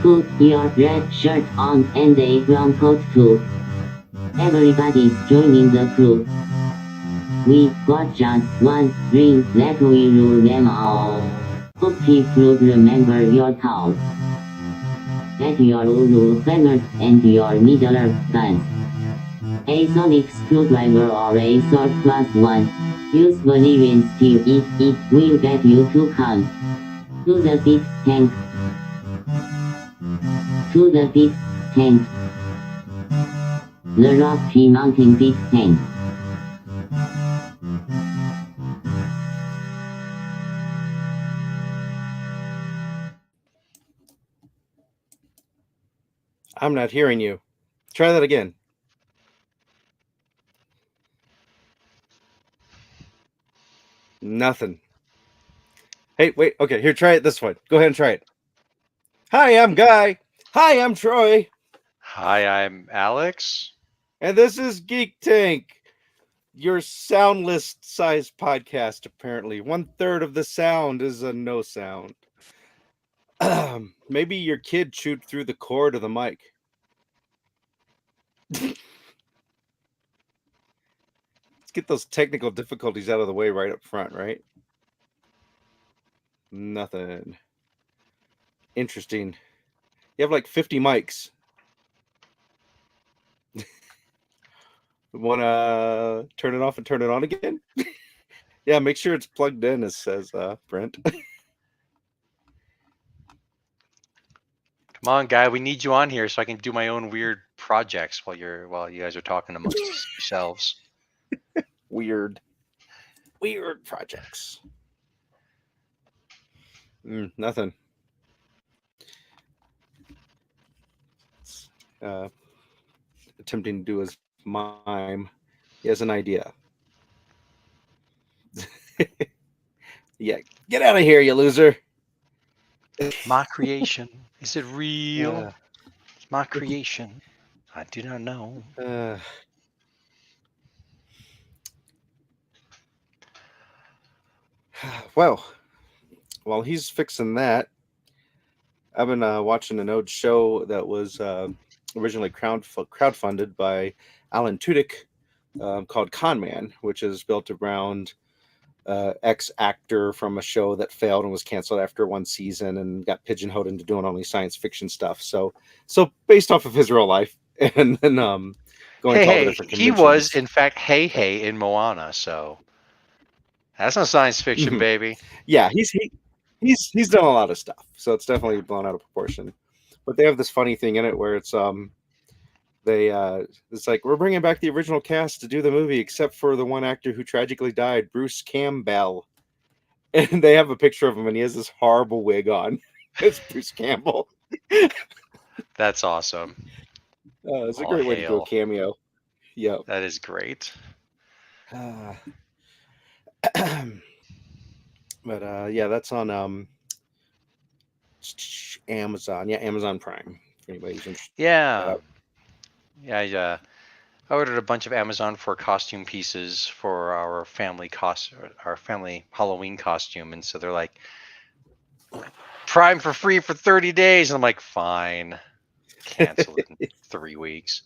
Put your red shirt on and a brown coat too. Everybody's joining the crew. We got just one drink that we rule them all. Hope would remember your towel. Get your Ulu hammers and your needler guns. A sonic screwdriver or a sword +1. Use Valerian steel if it will get you to come. To the big tank. To the big tank. The Rocky Mountain big tank. I'm not hearing you. Try that again. Nothing. Hey, wait. Okay, here, try it this way. Go ahead and try it. Hi, I'm Guy. Hi, I'm Troy. Hi, I'm Alex. And this is Geek Tank, your soundless sized podcast, apparently. 1/3 of the sound is a no sound. Maybe your kid chewed through the cord of the mic. Let's get those technical difficulties out of the way right up front, right? Nothing. Interesting. You have like 50 mics. Want to turn it off and turn it on again? Yeah, make sure it's plugged in, as says Brent. Come on, Guy. We need you on here so I can do my own weird projects while you guys are talking amongst yourselves. Weird projects. Nothing. Attempting to do his mime. He has an idea. Yeah, get out of here, you loser. My creation. Is it real? It's my creation. I do not know. Well, while he's fixing that, I've been watching an old show that was originally crowdfunded by Alan Tudyk called Con Man, which is built around ex-actor from a show that failed and was canceled after one season and got pigeonholed into doing only science fiction stuff. So based off of his real life, and then going to all the different he conventions. was in fact Hey in Moana, so that's not science fiction, baby. Yeah, he's done a lot of stuff, so it's definitely blown out of proportion. But they have this funny thing in it where it's it's like, we're bringing back the original cast to do the movie except for the one actor who tragically died, Bruce Campbell. And they have a picture of him and he has this horrible wig on. It's Bruce Campbell. That's awesome. It's a great way to do a cameo. Yeah, that is great. But yeah, that's on Amazon. Yeah, Amazon Prime. If anybody's interested. Yeah. I ordered a bunch of Amazon for costume pieces for our family Halloween costume, and so they're like, Prime for free for 30 days, and I'm like, fine, cancel it in 3 weeks.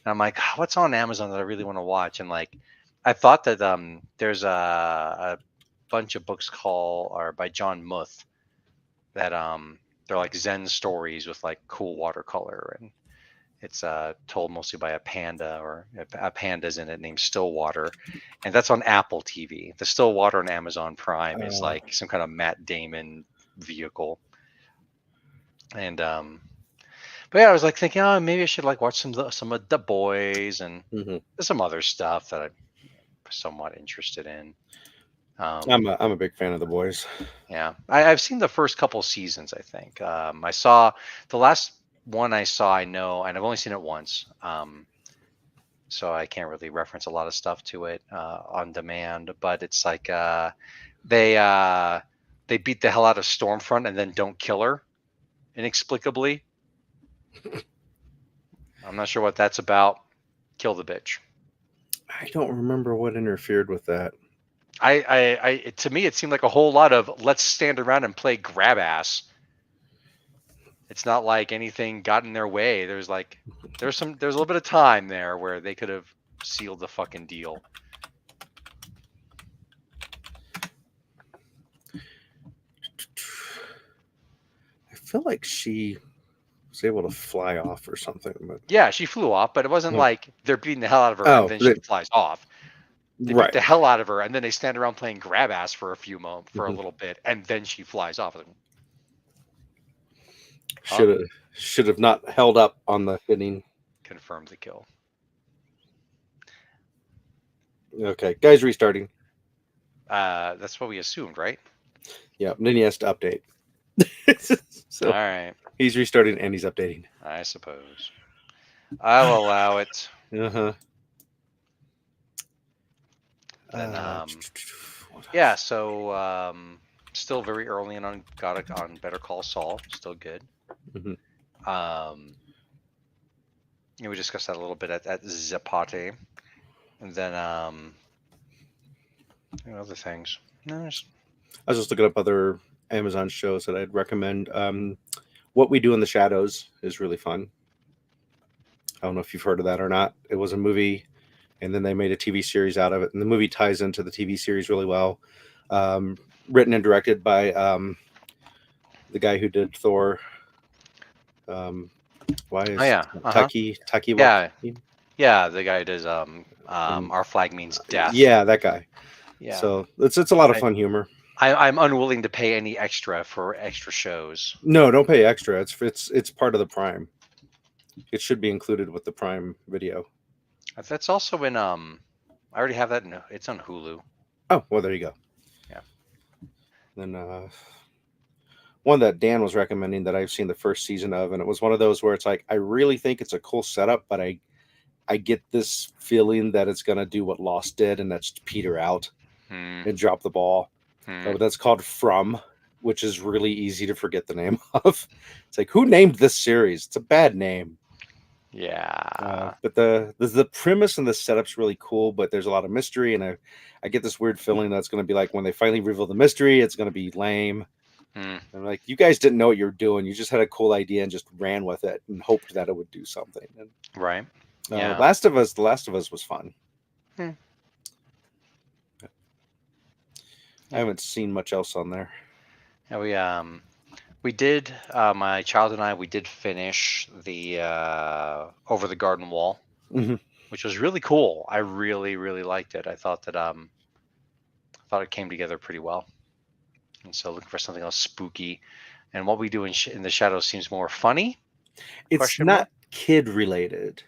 And I'm like, what's on Amazon that I really want to watch? And like, I thought that there's a bunch of books by John Muth that they're like Zen stories with like cool watercolor, and it's told mostly by a panda, or a panda's in it named Stillwater, and that's on Apple TV. The Stillwater on Amazon Prime is like some kind of Matt Damon vehicle. And but yeah, I was like thinking, oh, maybe I should like watch some of The Boys and some other stuff that I'm somewhat interested in. I'm a big fan of The Boys. Yeah, I've seen the first couple seasons, I think. I saw the last one I know, and I've only seen it once. So I can't really reference a lot of stuff to it on demand, but it's like they beat the hell out of Stormfront and then don't kill her inexplicably. I'm not sure what that's about. Kill the bitch. I don't remember what interfered with that. To me, it seemed like a whole lot of let's stand around and play grab ass. It's not like anything got in their way. There's a little bit of time there where they could have sealed the fucking deal. I feel like she was able to fly off or something. But Yeah, she flew off, but it wasn't Oh. like they're beating the hell out of her Oh, and then she flies off. They beat right. the hell out of her and then they stand around playing grab ass for a few moments, for a Mhm. little bit, and then she flies off. Should have not held up on the hitting. Confirm the kill. Okay, guys, restarting. That's what we assumed, right? Yeah, then he has to update. So All right, he's restarting and he's updating. I suppose. I'll allow it. Uh-huh. Then, what yeah, else? so still very early and on Better Call Saul, still good. Mhm. We discussed that a little bit at Zapate, and then other things. No, I was just looking up other Amazon shows that I'd recommend. What We Do in the Shadows is really fun. I don't know if you've heard of that or not. It was a movie, and then they made a TV series out of it, and the movie ties into the TV series really well. Written and directed by the guy who did Thor. Why is Taki yeah, yeah, the guy who does Our Flag Means Death. Yeah, that guy. Yeah. So it's a lot of fun humor. I'm unwilling to pay any extra for extra shows. No, don't pay extra. It's part of the Prime. It should be included with the Prime Video. That's also in I already have that. It's on Hulu. Oh, well, there you go. Yeah. Then one that Dan was recommending that I've seen the first season of, and it was one of those where it's like I really think it's a cool setup, but I get this feeling that it's gonna do what Lost did, and that's peter out and drop the ball. But that's called From, which is really easy to forget the name of. It's like, who named this series? It's a bad name. Yeah. But the premise and the setup's really cool, but there's a lot of mystery, and I get this weird feeling that's going to be like when they finally reveal the mystery, it's going to be lame. I'm like, you guys didn't know what you were doing. You just had a cool idea and just ran with it and hoped that it would do something. And, right. Yeah. The Last of Us was fun. I haven't seen much else on there. Yeah, we did. My child and I, we did finish the Over the Garden Wall, which was really cool. I really, really liked it. I thought it came together pretty well. And so, looking for something else spooky, and What We Do in the Shadows seems more funny. It's not kid related.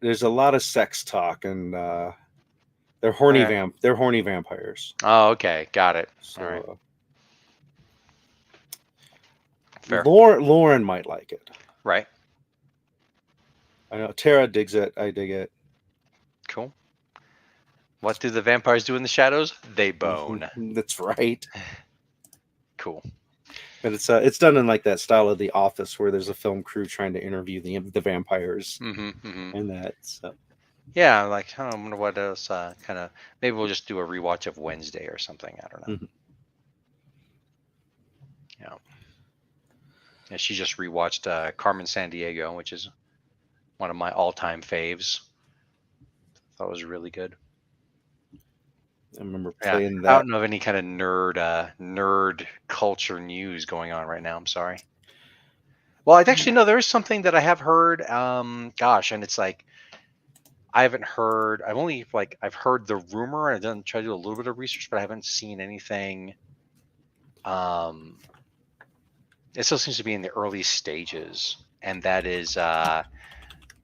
There's a lot of sex talk, and they're horny They're horny vampires. Oh, okay, got it. So, all right. Fair. Lauren might like it. Right. I know Tara digs it. I dig it. Cool. What do the vampires do in the shadows? They bone. That's right. Cool. But it's done in like that style of The Office, where there's a film crew trying to interview the vampires and that. So. Yeah, like I wonder what else. Kind of maybe we'll just do a rewatch of Wednesday or something. I don't know. Yeah. Yeah, she just rewatched Carmen Sandiego, which is one of my all-time faves. Thought it was really good. I remember playing that. I don't know of any kind of nerd culture news going on right now. I'm sorry. Well, I actually know there is something that I have heard. Gosh, and it's like I haven't heard. I've heard the rumor, and I've done try to do a little bit of research, but I haven't seen anything. It still seems to be in the early stages, and that is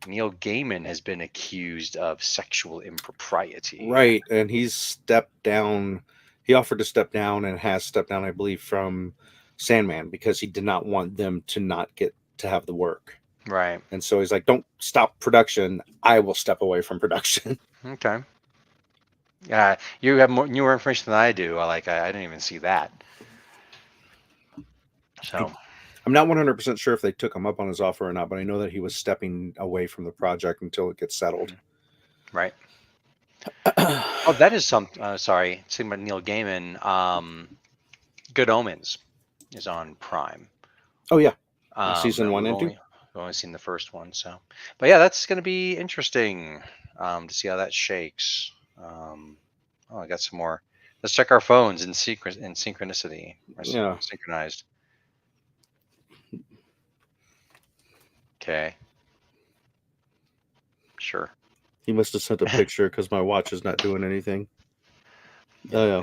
Neil Gaiman has been accused of sexual impropriety. Right, and he's stepped down. He offered to step down and has stepped down, I believe, from Sandman because he did not want them to not get to have the work. Right. And so he's like, don't stop production. I will step away from production. Okay. Yeah, you have newer information than I do. I didn't even see that. So I'm not 100% sure if they took him up on his offer or not, but I know that he was stepping away from the project until it gets settled. Right. Oh, that is something. Sorry, talking about Neil Gaiman. Good Omens is on Prime. Oh yeah. Season 1 we've and 2? only seen the first one, so. But yeah, that's going to be interesting to see how that shakes. Oh, I got some more. Let's check our phones in synchronicity. Yeah. Synchronized. Okay. Sure. He must have sent a picture because my watch is not doing anything. Oh, yeah.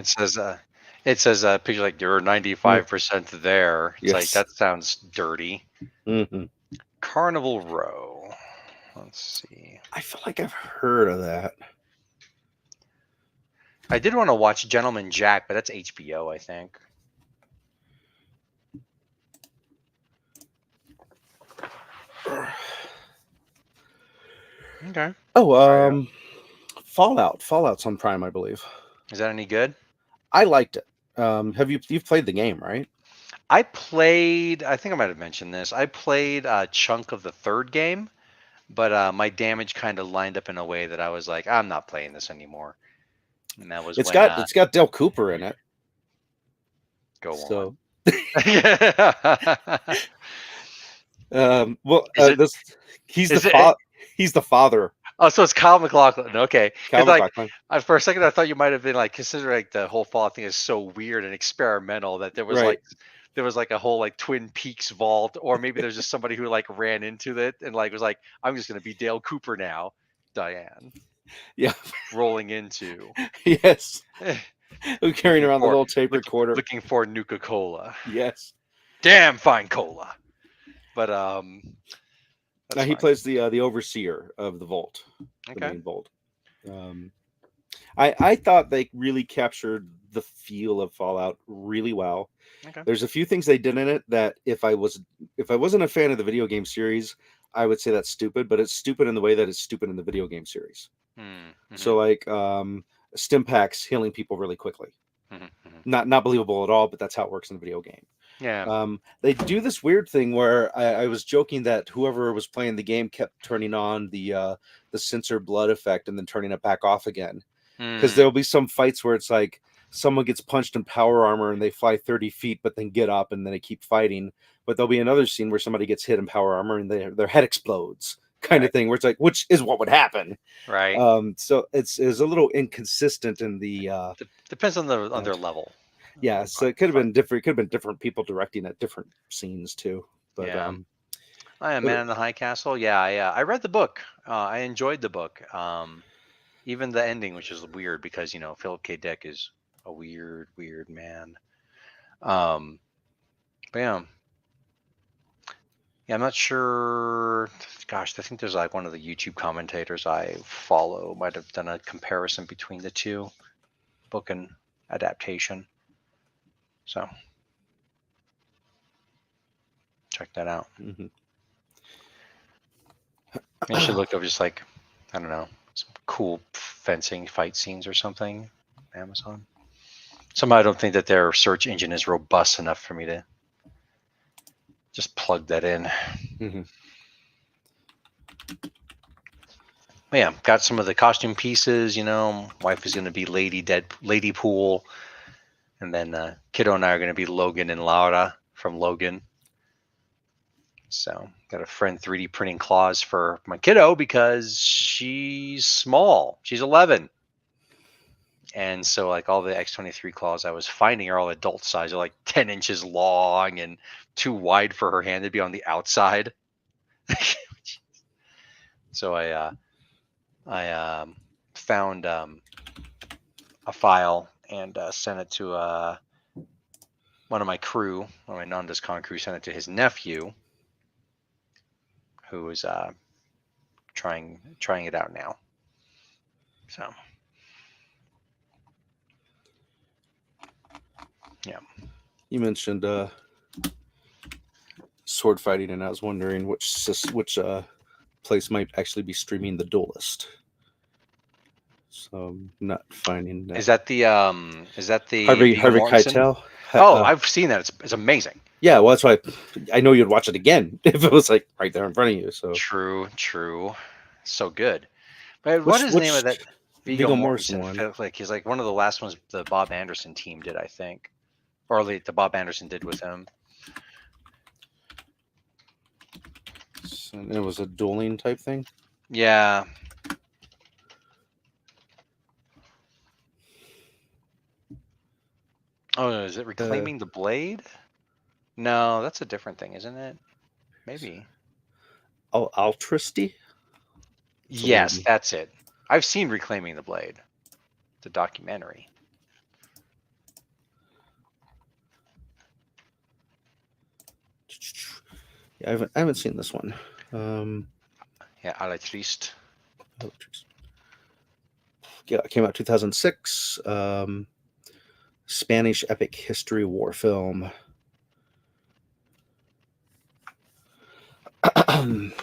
It says picture like you're 95% there. It's like Yes. that sounds dirty. Mm-hmm. Carnival Row. Let's see. I feel like I've heard of that. I did want to watch Gentleman Jack, but that's HBO, I think. Okay. Oh, Fallout's on Prime, I believe. Is that any good? I liked it. You've played the game, right? I think I might have mentioned this. I played a chunk of the third game, but my damage kind of lined up in a way that I was like, I'm not playing this anymore. And that was It's when got Dale Cooper in it. Go So. on. He's the father. Oh, so it's Kyle MacLachlan. Okay. Kyle Like, MacLachlan. for a second, I thought you might have been like, considering like the whole Fallout thing is so weird and experimental that there was Right. like a whole like Twin Peaks vault, or maybe there's just somebody who like ran into it and like was like, I'm just gonna be Dale Cooper now, Diane. Yeah. Rolling into. Yes. Carrying around the little tape recorder. Looking for Nuka Cola. Yes. Damn fine cola. But now he plays the overseer of the vault. Okay. The main vault. I thought they really captured the feel of Fallout really well. Okay. There's a few things they did in it that if I wasn't a fan of the video game series, I would say that's stupid, but it's stupid in the way that it's stupid in the video game series. Mm-hmm. So like stim packs healing people really quickly. Mm-hmm. Not believable at all, but that's how it works in the video game. Yeah. They do this weird thing where I was joking that whoever was playing the game kept turning on the censored blood effect and then turning it back off again. Because there'll be some fights where it's like someone gets punched in power armor and they fly 30 feet, but then get up and then they keep fighting. But there'll be another scene where somebody gets hit in power armor and their head explodes, kind of thing, where it's like, which is what would happen. Right. So it's a little inconsistent in the depends on their level. Yeah, so it could have been different. It could have been different people directing at different scenes too. But yeah. I am Man in the High Castle. Yeah. I read the book. I enjoyed the book. Even the ending, which is weird because Philip K. Dick is a weird man. But yeah, I'm not sure. Gosh, I think there's like one of the YouTube commentators I follow might have done a comparison between the two, book and adaptation. So check that out. Mm-hmm. I should look up just like, I don't know, some cool fencing fight scenes or something. Amazon. Somehow I don't think that their search engine is robust enough for me to just plug that in. Mm-hmm. But yeah, got some of the costume pieces. Wife is going to be Lady Pool. And then Kiddo and I are going to be Logan and Laura from Logan. So got a friend 3D printing claws for my kiddo because she's small. She's 11. And so like all the X-23 claws I was finding are all adult size. They're like 10 inches long and too wide for her hand to be on the outside. So I found a file and sent it to one of my crew, one of my non-discon crew, sent it to his nephew, who is trying it out now. So yeah. You mentioned sword fighting, and I was wondering which place might actually be streaming The Duelist. So I'm not finding that. Is that the Harvey Keitel? Oh, I've seen that. It's amazing. Yeah, well, that's why I know you'd watch it again if it was like right there in front of you. So true, so good. But what is the name of that Viggo Mortensen one? Like he's like one of the last ones the Bob Anderson team did, I think, or the Bob Anderson did with him. And it was a dueling type thing. Yeah. Oh, is it Reclaiming the Blade? No, that's a different thing, isn't it? Maybe. Oh, Altruisty? It's a Yes, weird- that's it. I've seen Reclaiming the Blade. It's a documentary. Yeah, I haven't seen this one. Yeah, A la Triste. Yeah, it came out 2006. Spanish epic history war film.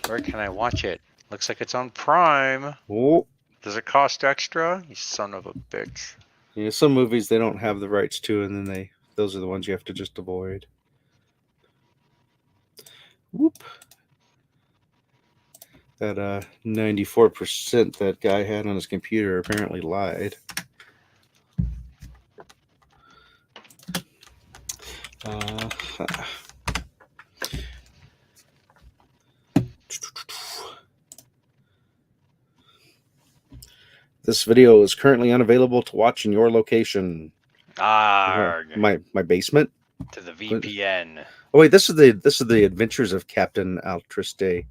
Where can I watch it? Looks like it's on Prime. Oh, Does it cost extra? You son of a bitch. yeah, some movies they don't have the rights to, and then those are the ones you have to just avoid. Whoop. That 94% that guy had on his computer apparently lied. This video is currently unavailable to watch in your location. Arg. My basement. To the VPN. Oh wait, this is the Adventures of Captain Altriste,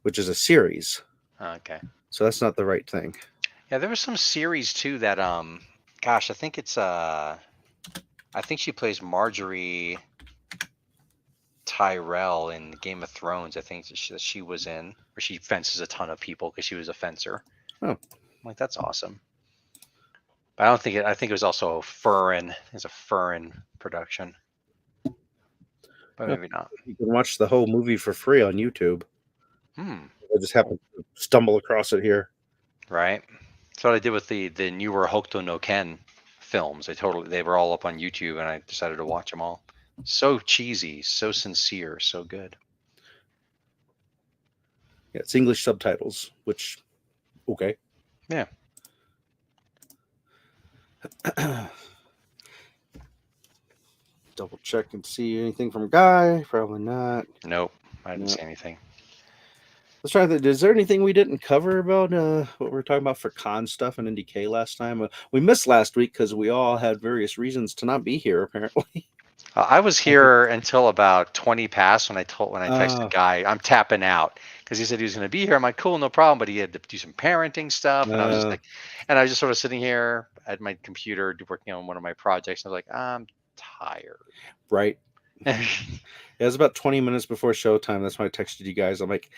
which is a series. Okay. So that's not the right thing. Yeah, there was some series too that gosh, I think it's I think she plays Marjorie Tyrell in Game of Thrones. I think she was in, where she fences a ton of people because she was a fencer. Oh. I'm like, that's awesome. But I don't think it. I think it was also a foreign. It's a foreign production. But maybe not. You can watch the whole movie for free on YouTube. I just happened to stumble across it here. Right. That's what I did with the newer Hokuto no Ken films. They were all up on YouTube, and I decided to watch them all. So cheesy, so sincere, so good. Yeah, it's English subtitles, which okay. Yeah. Double check and see anything from Guy. Probably not. Nope. I didn't see anything. Let's try that. Is there anything we didn't cover about what we were talking about for con stuff and NDK last time? We missed last week because we all had various reasons to not be here, apparently. I was here until about 20 past when I texted Guy, I'm tapping out, because he said he was going to be here. I'm like, cool, no problem. But he had to do some parenting stuff, and I was just like, and I was just sort of sitting here at my computer working on one of my projects. And I was like, I'm tired. Right. It was about 20 minutes before showtime. That's when I texted you guys. I'm like,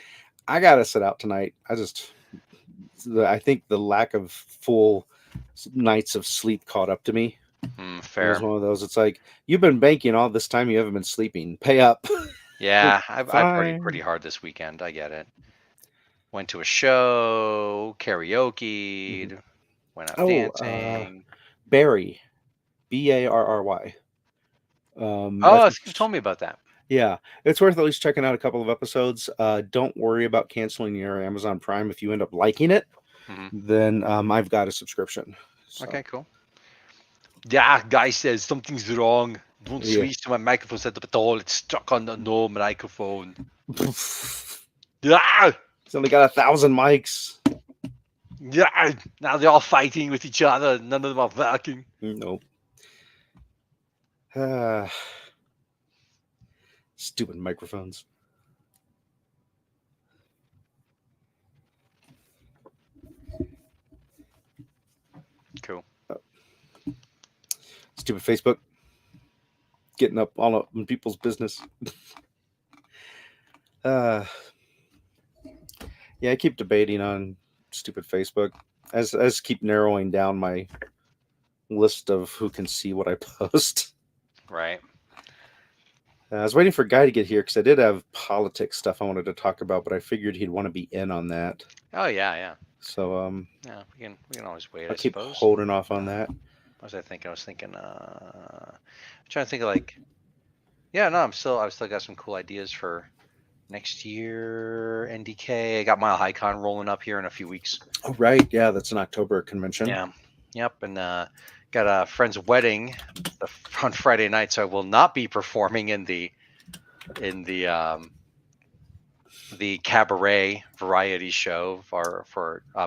I gotta sit out tonight. I think the lack of full nights of sleep caught up to me. Fair. It was one of those. It's like, you've been banking all this time. You haven't been sleeping. Pay up. Yeah, I partied pretty hard this weekend. I get it. Went to a show, karaoke, went out dancing. Barry, Barry. I think you told me about that. Yeah, it's worth at least checking out a couple of episodes. Don't worry about canceling your Amazon Prime if you end up liking it. Then I've got a subscription. So. Okay, cool. Yeah, Guy says something's wrong. Don't switch to my microphone setup at all. It's stuck on the no microphone. Yeah, He's only got 1,000 mics. Yeah, now they're all fighting with each other. None of them are working. Nope. Stupid microphones. Cool. Stupid Facebook. Getting up all up in people's business. Yeah, I keep debating on stupid Facebook. As keep narrowing down my list of who can see what I post. Right. I was waiting for Guy to get here because I did have politics stuff I wanted to talk about, but I figured he'd want to be in on that. Oh yeah. So yeah, we can always wait. I'll keep suppose. holding off on that. What was I thinking? I'm trying to think of like, yeah, no, I've still got some cool ideas for next year. NDK. I got Mile High Con rolling up here in a few weeks. Oh right, yeah, that's an October convention. Yeah, yep, and got a friend's wedding on Friday night, so I will not be performing in the the cabaret variety show for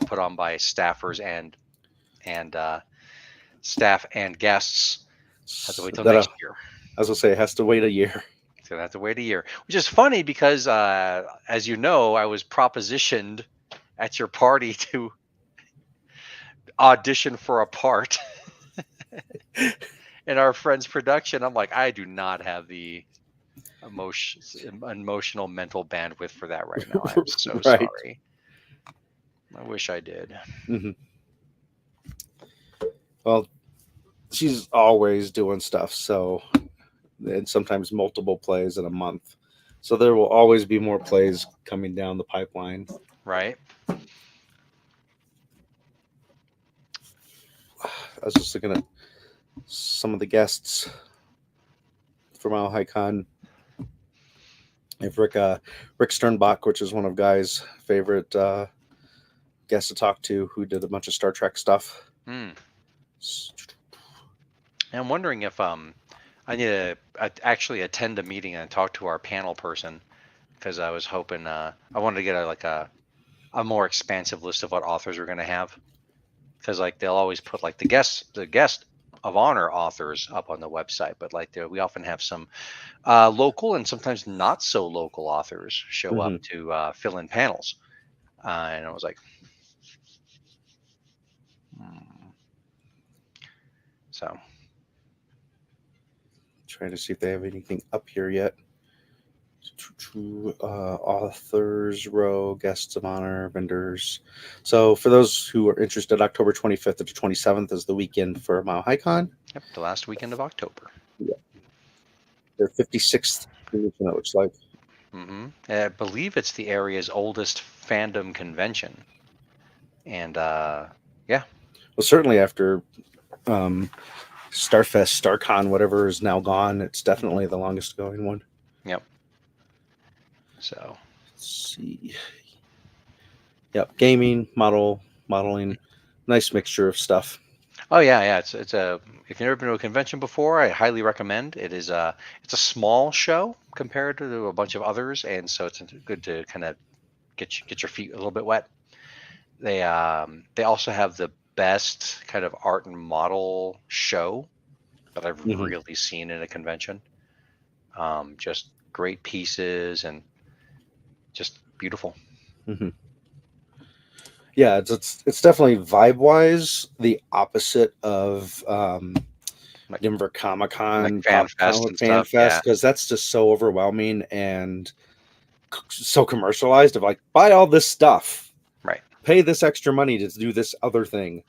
put on by staffers and staff and guests. Have to wait till next year. I was gonna say it has to wait a year. It's gonna have to wait a year, which is funny because, as you know, I was propositioned at your party to audition for a part in our friend's production. I'm like, I do not have the emotional mental bandwidth for that right now. I'm so Right. sorry. I wish I did. Mm-hmm. Well, she's always doing stuff, so, and sometimes multiple plays in a month. So there will always be more plays coming down the pipeline. Right. I was just looking at some of the guests from Mile High Con. I have Rick Sternbach, which is one of Guy's favorite guests to talk to, who did a bunch of Star Trek stuff. I'm wondering if I need to actually attend a meeting and talk to our panel person, because I was hoping I wanted to get a more expansive list of what authors we're going to have, because like they'll always put like the guest of honor authors up on the website, but like we often have some local and sometimes not so local authors show up to fill in panels, and I was like, so trying to see if they have anything up here yet. Authors row, guests of honor, vendors. So for those who are interested, October 25th to 27th is the weekend for Mile High Con. Yep, the last weekend of October. Yeah. Their 56th convention, it looks like. I believe it's the area's oldest fandom convention. And yeah. Well, certainly after Starfest, StarCon, whatever is now gone, it's definitely the longest going one. Yep. So let's see. Yep, gaming, modeling, nice mixture of stuff. Oh yeah. It's a, if you've never been to a convention before, I highly recommend. It is it's a small show compared to a bunch of others, and so it's good to kind of get your feet a little bit wet. They also have the best kind of art and model show that I've really seen in a convention. Just great pieces and just beautiful. Yeah, it's definitely vibe wise the opposite of Denver Comic Con, Fan Fest, because that's just so overwhelming and so commercialized. Of like, buy all this stuff, right? Pay this extra money to do this other thing.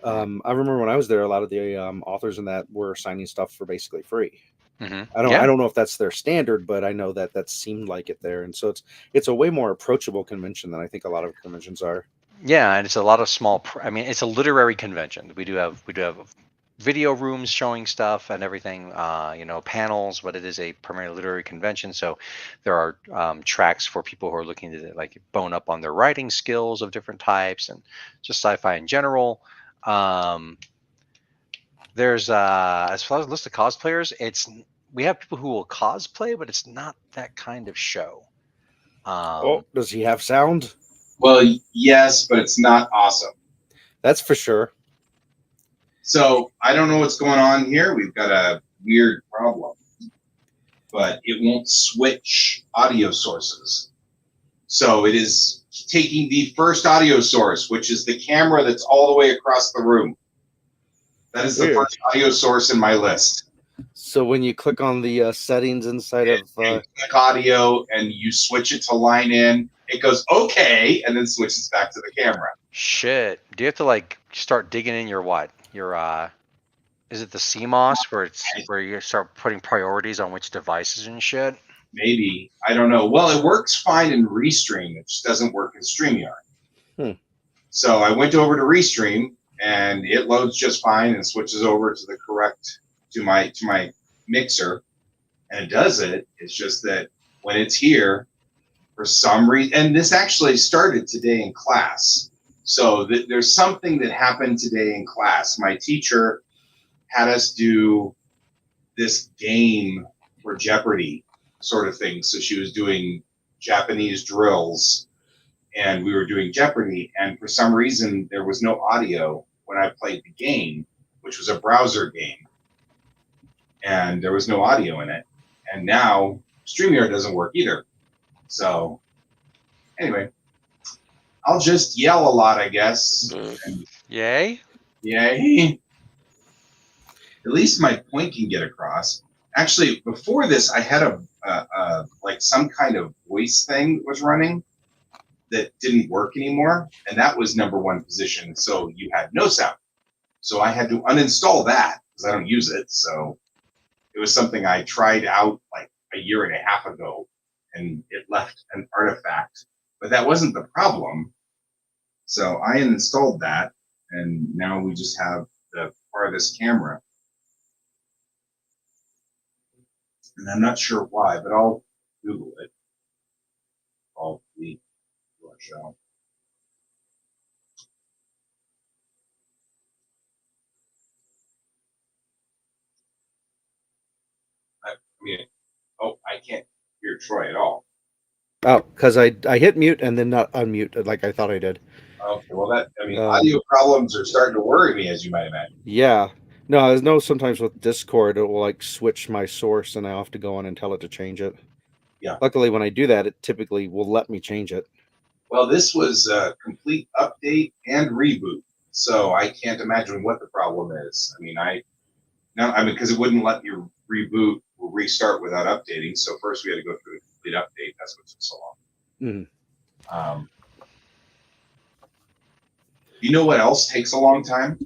I remember when I was there, a lot of the authors in that were signing stuff for basically free. I don't know if that's their standard, but I know that seemed like it there, and so it's a way more approachable convention than I think a lot of conventions are. Yeah, and it's a lot of small. I mean, it's a literary convention. We do have video rooms showing stuff and everything. Panels, but it is a primarily literary convention. So there are tracks for people who are looking to like bone up on their writing skills of different types and just sci-fi in general. There's as far as a list of cosplayers, we have people who will cosplay, but it's not that kind of show. Does he have sound? Well, yes, but it's not awesome. That's for sure. So I don't know what's going on here. We've got a weird problem, but it won't switch audio sources. So it is taking the first audio source, which is the camera that's all the way across the room. That is the first audio source in my list. So when you click on the settings inside of click audio and you switch it to line in, it goes okay, and then switches back to the camera. Shit. Do you have to like start digging in your what? Your is it the CMOS where you start putting priorities on which devices and shit? Maybe. I don't know. Well, it works fine in Restream. It just doesn't work in StreamYard. So I went over to Restream and it loads just fine and switches over to the correct to my mixer, and it does it. It's just that when it's here, for some reason, and this actually started today in class. So there's something that happened today in class. My teacher had us do this game for Jeopardy sort of thing. So she was doing Japanese drills, and we were doing Jeopardy, and for some reason there was no audio when I played the game, which was a browser game, and there was no audio in it. And now StreamYard doesn't work either. So anyway, I'll just yell a lot, I guess. And Yay! yay! At least my point can get across. Actually, before this, I had a like some kind of voice thing that was running that didn't work anymore, and that was #1 position. So you had no sound. So I had to uninstall that because I don't use it. So it was something I tried out like a year and a half ago, and it left an artifact. But that wasn't the problem. So I installed that, and now we just have the farthest camera. And I'm not sure why, but I'll Google it. I'll leave our show. I mean, oh, I can't hear Troy at all. Oh, because I hit mute and then not unmute like I thought I did. Okay, well, audio problems are starting to worry me, as you might imagine. Yeah. No, I know sometimes with Discord, it will like switch my source and I have to go on and tell it to change it. Yeah. Luckily, when I do that, it typically will let me change it. Well, this was a complete update and reboot, so I can't imagine what the problem is. I mean, because it wouldn't let you reboot or restart without updating. So first we had to go through a complete update. That's what took so long. Mm-hmm. You know what else takes a long time,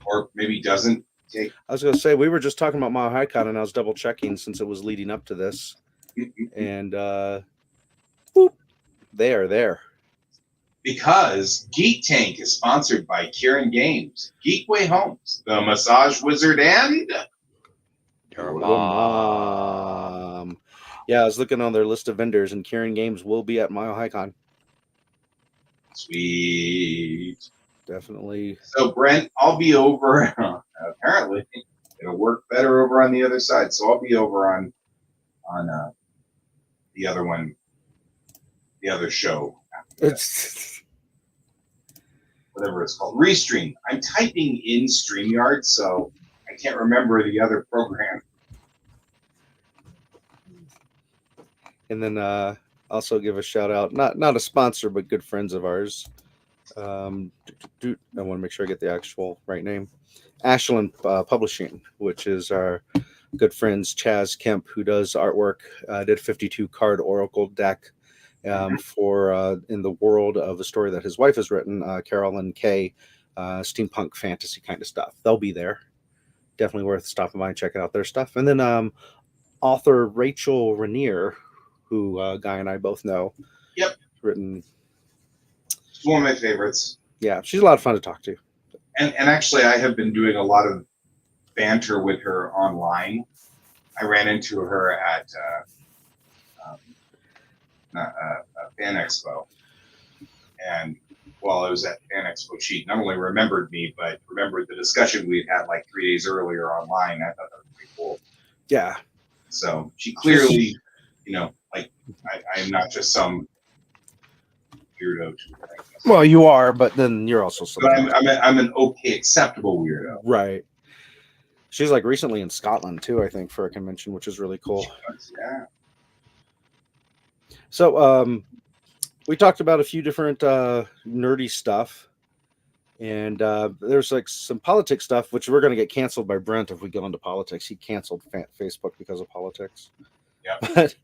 or maybe doesn't take? I was going to say, we were just talking about Mile High Con, and I was double checking since it was leading up to this. And boop, they are there. Because Geek Tank is sponsored by Kieran Games, Geekway Homes, the Massage Wizard, and Your mom. Yeah, I was looking on their list of vendors, and Kieran Games will be at Mile High Con. Sweet. Definitely. So, Brent, I'll be over. Apparently, it'll work better over on the other side. So I'll be over on the other one, the other show. It's whatever it's called, Restream. I'm typing in StreamYard, so I can't remember the other program. And then also give a shout out, not a sponsor, but good friends of ours. I want to make sure I get the actual right name. Ashland Publishing, which is our good friends Chaz Kemp, who does artwork. Did 52 card Oracle deck for in the world of a story that his wife has written, Carolyn Kay, steampunk fantasy kind of stuff. They'll be there. Definitely worth stopping by and checking out their stuff. And then author Rachel Rainier, who Guy and I both know. Yep. Written. She's one of my favorites. Yeah, she's a lot of fun to talk to. And actually, I have been doing a lot of banter with her online. I ran into her at Fan Expo. And while I was at Fan Expo, she not only remembered me, but remembered the discussion we had like 3 days earlier online. I thought that was pretty cool. Yeah. So she clearly, like I am not just some weirdo. Well, you are, but then you're also But I'm an okay, acceptable weirdo. Right. She's like recently in Scotland too, I think, for a convention, which is really cool. Yeah. So we talked about a few different nerdy stuff, and there's like some politics stuff, which we're going to get canceled by Brent if we go into politics. He canceled Facebook because of politics. Yeah. But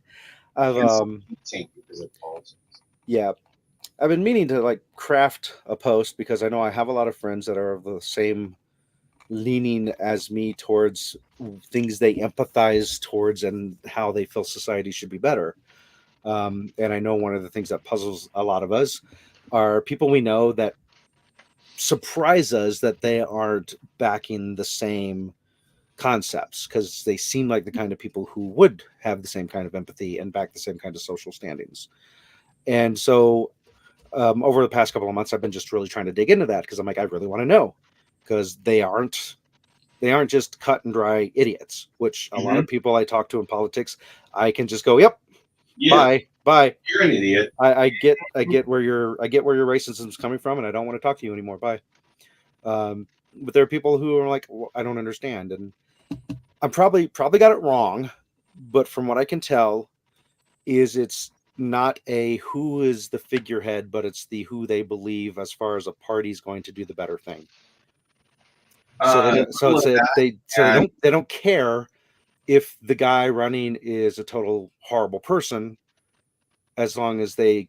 I've yeah, I've been meaning to like craft a post because I know I have a lot of friends that are of the same leaning as me towards things they empathize towards and how they feel society should be better. And I know one of the things that puzzles a lot of us are people we know that surprise us that they aren't backing the same concepts, because they seem like the kind of people who would have the same kind of empathy and back the same kind of social standings. And so over the past couple of months, I've been just really trying to dig into that because I'm like, I really want to know, because they aren't just cut and dry idiots, which a lot of people I talk to in politics, I can just go, yep, bye. Bye. You're an idiot. I get where your racism's coming from, and I don't want to talk to you anymore. Bye. But there are people who are like, well, I don't understand, and I'm probably got it wrong, but from what I can tell, it's not a who is the figurehead, but it's the who they believe as far as a party's going to do the better thing. So they don't care if the guy running is a total horrible person, as long as they've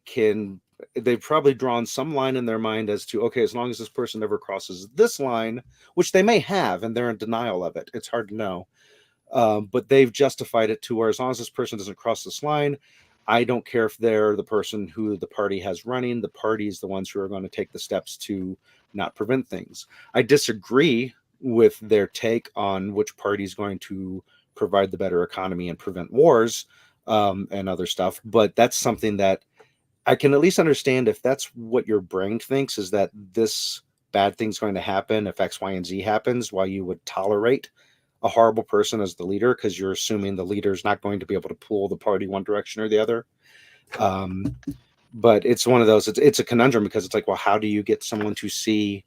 probably drawn some line in their mind as to, okay, as long as this person never crosses this line, which they may have, and they're in denial of it. It's hard to know. But they've justified it to where as long as this person doesn't cross this line, I don't care if they're the person who the party has running. The party is the ones who are going to take the steps to not prevent things. I disagree with their take on which party is going to provide the better economy and prevent wars and other stuff. But that's something that I can at least understand. If that's what your brain thinks, is that this bad thing's going to happen if X, Y, and Z happens, why you would tolerate a horrible person as the leader, because you're assuming the leader is not going to be able to pull the party one direction or the other. But it's one of those, it's a conundrum, because it's like, well, how do you get someone to see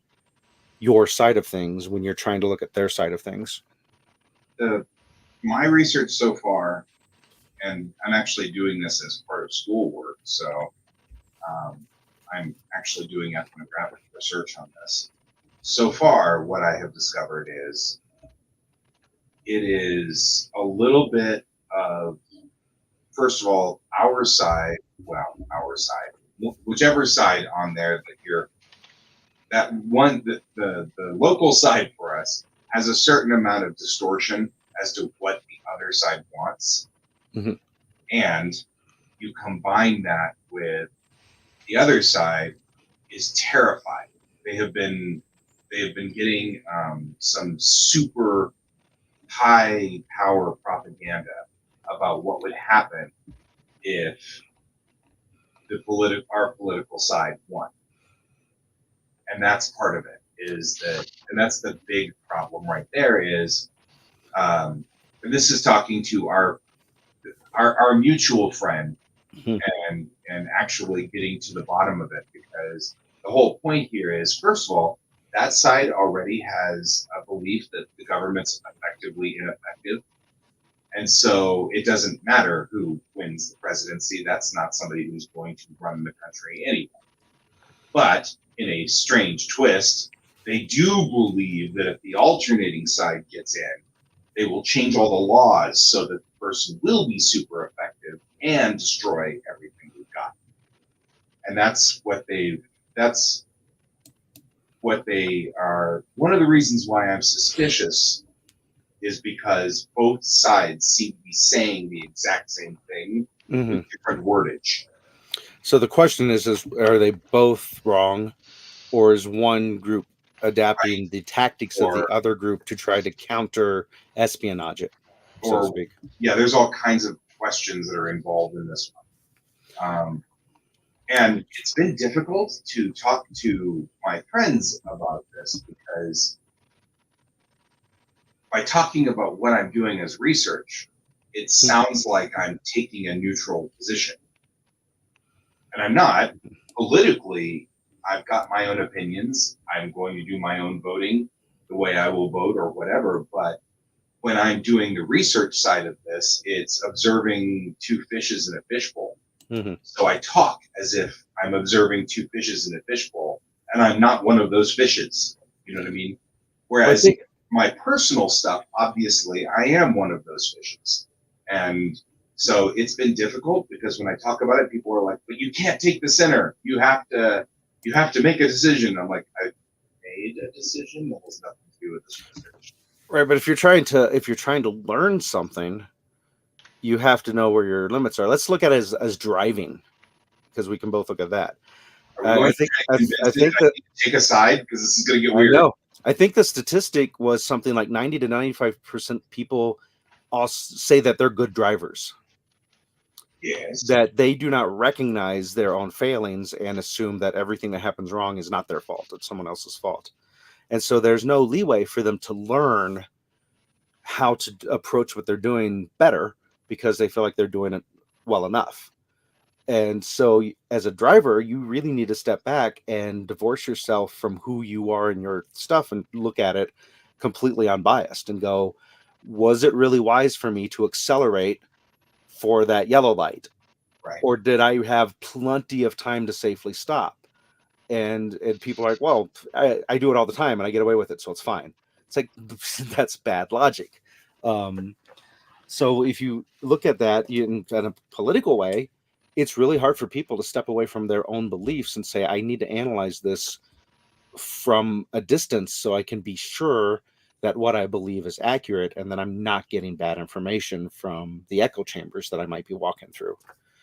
your side of things when you're trying to look at their side of things? My research so far, and I'm actually doing this as part of schoolwork, so I'm actually doing ethnographic research on this. So far, what I have discovered is it is a little bit of, first of all, our side, whichever side on there that the local side for us has a certain amount of distortion as to what the other side wants. Mm-hmm. And you combine that with the other side is terrified. They have been getting some super high power propaganda about what would happen if our political side won. And that's part of it, and that's the big problem right there is, and this is talking to our mutual friend, Mm-hmm. and actually getting to the bottom of it, because the whole point here is, first of all, that side already has a belief that the government's effectively ineffective. And so it doesn't matter who wins the presidency. That's not somebody who's going to run the country anyway. But in a strange twist, they do believe that if the alternating side gets in, they will change all the laws so that the person will be super effective and destroy everything we've got. And that's what they are. One of the reasons why I'm suspicious is because both sides seem to be saying the exact same thing with different wordage. So the question is are they both wrong, or is one group adapting the tactics of the other group to try to counter espionage it, so to speak? Yeah, there's all kinds of questions that are involved in this one. And it's been difficult to talk to my friends about this, because by talking about what I'm doing as research, it sounds like I'm taking a neutral position. And I'm not. Politically, I've got my own opinions. I'm going to do my own voting the way I will vote or whatever. But when I'm doing the research side of this, it's observing two fishes in a fishbowl. Mm-hmm. So I talk as if I'm observing two fishes in a fishbowl, and I'm not one of those fishes. You know what I mean? Whereas my personal stuff, obviously, I am one of those fishes. And so it's been difficult, because when I talk about it, people are like, but you can't take the center. You have to make a decision. I'm like, I made a decision that has nothing to do with this research. Right, but if you're trying to learn something, you have to know where your limits are. Let's look at it as driving, because we can both look at that. I think that take a side, because this is going to get weird. No, I think the statistic was something like 90 to 95% people all say that they're good drivers. Yes. That they do not recognize their own failings and assume that everything that happens wrong is not their fault, it's someone else's fault. And so there's no leeway for them to learn how to approach what they're doing better, because they feel like they're doing it well enough. And so as a driver, you really need to step back and divorce yourself from who you are and your stuff and look at it completely unbiased and go, was it really wise for me to accelerate for that yellow light? Right. Or did I have plenty of time to safely stop? And people are like, well, I do it all the time and I get away with it, so it's fine. It's like, that's bad logic. So if you look at that in a political way, it's really hard for people to step away from their own beliefs and say, I need to analyze this from a distance so I can be sure that what I believe is accurate and that I'm not getting bad information from the echo chambers that I might be walking through.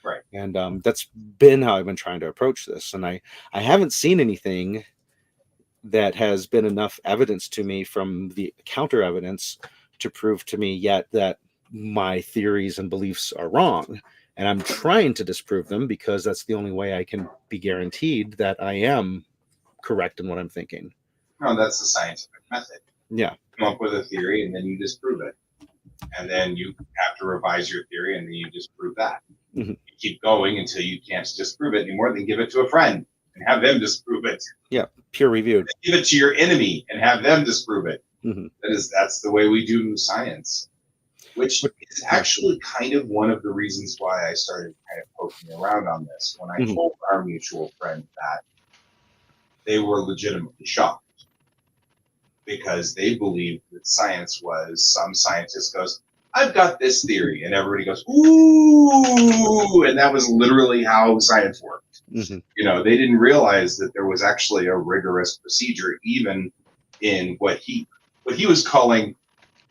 Right. And that's been how I've been trying to approach this. And I haven't seen anything that has been enough evidence to me from the counter evidence to prove to me yet that my theories and beliefs are wrong. And I'm trying to disprove them because that's the only way I can be guaranteed that I am correct in what I'm thinking. No, that's the scientific method. Yeah. Come up with a theory and then you disprove it. And then you have to revise your theory and then you disprove that. Mm-hmm. You keep going until you can't disprove it anymore, then give it to a friend and have them disprove it. Yeah, peer reviewed. Give it to your enemy and have them disprove it. Mm-hmm. That's the way we do science. Which is actually kind of one of the reasons why I started kind of poking around on this. When I told our mutual friend that, they were legitimately shocked because they believed that science was, some scientist goes, I've got this theory, and everybody goes, ooh, and that was literally how science worked. Mm-hmm. You know, they didn't realize that there was actually a rigorous procedure, even in what he was calling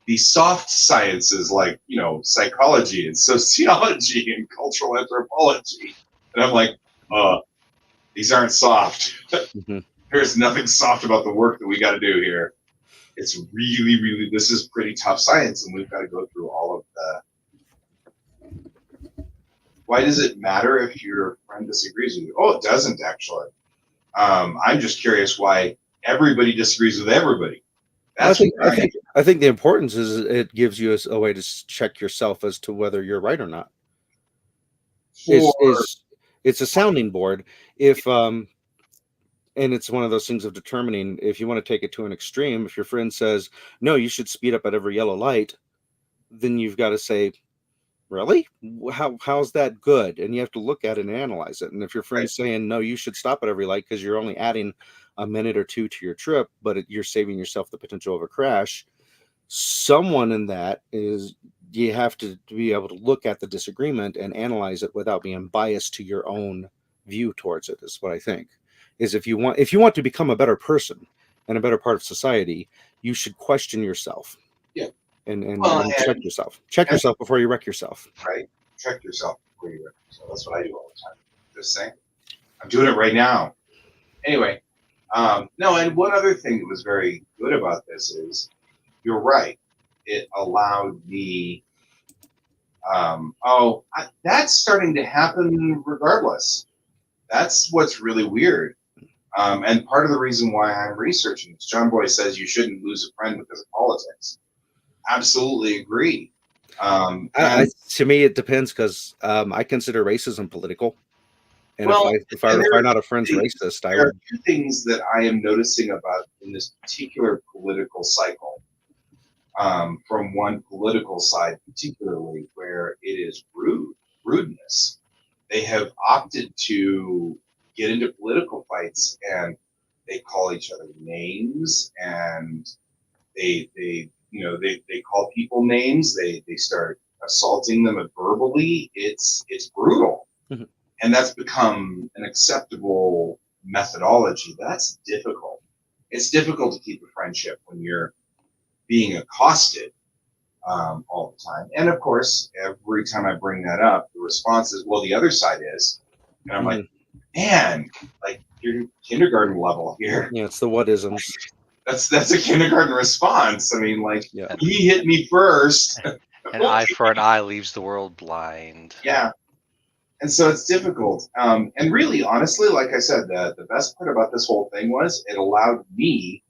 the soft sciences, like, you know, psychology and sociology and cultural anthropology. And I'm like, these aren't soft. Mm-hmm. There's nothing soft about the work that we got to do here. It's really, really, this is pretty tough science, and we've got to go through all of the. Why does it matter if your friend disagrees with you? Oh, it doesn't actually. I'm just curious why everybody disagrees with everybody. I think the importance is it gives you a way to check yourself as to whether you're right or not. It's a sounding board. If and it's one of those things of determining if you want to take it to an extreme. If your friend says, no, you should speed up at every yellow light, then you've got to say, really? How's that good? And you have to look at it and analyze it. And if your friend's saying, no, you should stop at every light because you're only adding a minute or two to your trip, but you're saving yourself the potential of a crash, someone in that is, you have to be able to look at the disagreement and analyze it without being biased to your own view towards it, is what I think. Is if you want to become a better person and a better part of society, you should question yourself. Yeah. And check yourself. Check yourself before you wreck yourself. Right. Check yourself before you wreck yourself. That's what I do all the time. Just saying. I'm doing it right now. Anyway, no, and one other thing that was very good about this is, you're right. It allowed me, that's starting to happen regardless. That's what's really weird. And part of the reason why I'm researching this, John Boy says you shouldn't lose a friend because of politics. Absolutely agree. To me, it depends because I consider racism political. And if I find out a friend's racist, there are two things that I am noticing about in this particular political cycle. From one political side, particularly, where it is rudeness. They have opted to get into political fights, and they call each other names, and they call people names. They start assaulting them verbally. It's brutal. Mm-hmm. And that's become an acceptable methodology. That's difficult. It's difficult to keep a friendship when you're being accosted all the time. And of course, every time I bring that up, the response is, well, the other side is. And I'm like, man, like, you're kindergarten level here. Yeah, it's the what-isms. That's a kindergarten response. I mean, like, he hit me first. An eye for an eye leaves the world blind. Yeah. And so it's difficult. And really, honestly, like I said, the best part about this whole thing was it allowed me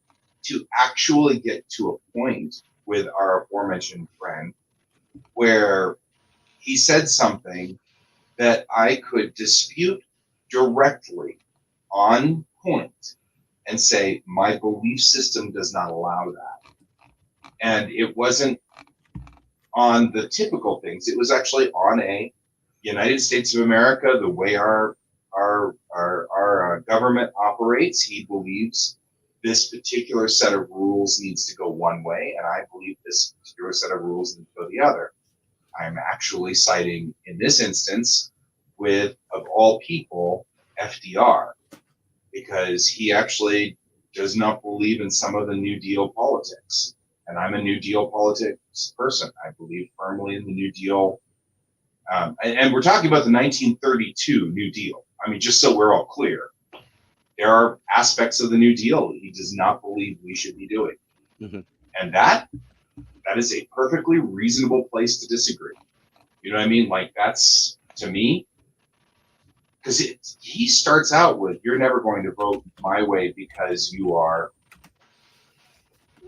to actually get to a point with our aforementioned friend where he said something that I could dispute directly on point and say, my belief system does not allow that. And it wasn't on the typical things. It was actually on a United States of America, the way our government operates. He believes this particular set of rules needs to go one way, and I believe this particular set of rules needs to go the other. I'm actually siding, in this instance, with, of all people, FDR, because he actually does not believe in some of the New Deal politics. And I'm a New Deal politics person. I believe firmly in the New Deal. And we're talking about the 1932 New Deal. I mean, just so we're all clear, there are aspects of the New Deal he does not believe we should be doing. Mm-hmm. And that is a perfectly reasonable place to disagree. You know what I mean? Like, that's, to me, because he starts out with, you're never going to vote my way because you are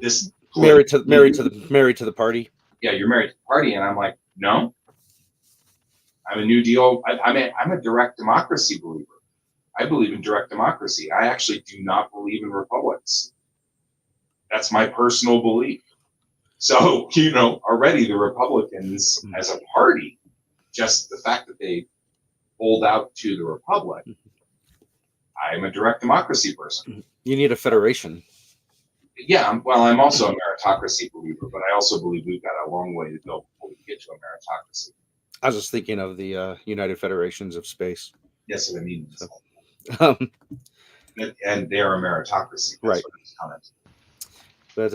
this married to the party. Yeah, you're married to the party. And I'm like, no, I'm a New Deal. I'm a direct democracy believer. I believe in direct democracy. I actually do not believe in republics. That's my personal belief. So, already the Republicans as a party, just the fact that they hold out to the Republic, I'm a direct democracy person. You need a federation. Yeah, I'm also a meritocracy believer, but I also believe we've got a long way to go before we get to a meritocracy. I was just thinking of the United Federations of Space. Yes, I mean, So, and they are a meritocracy. That's right. But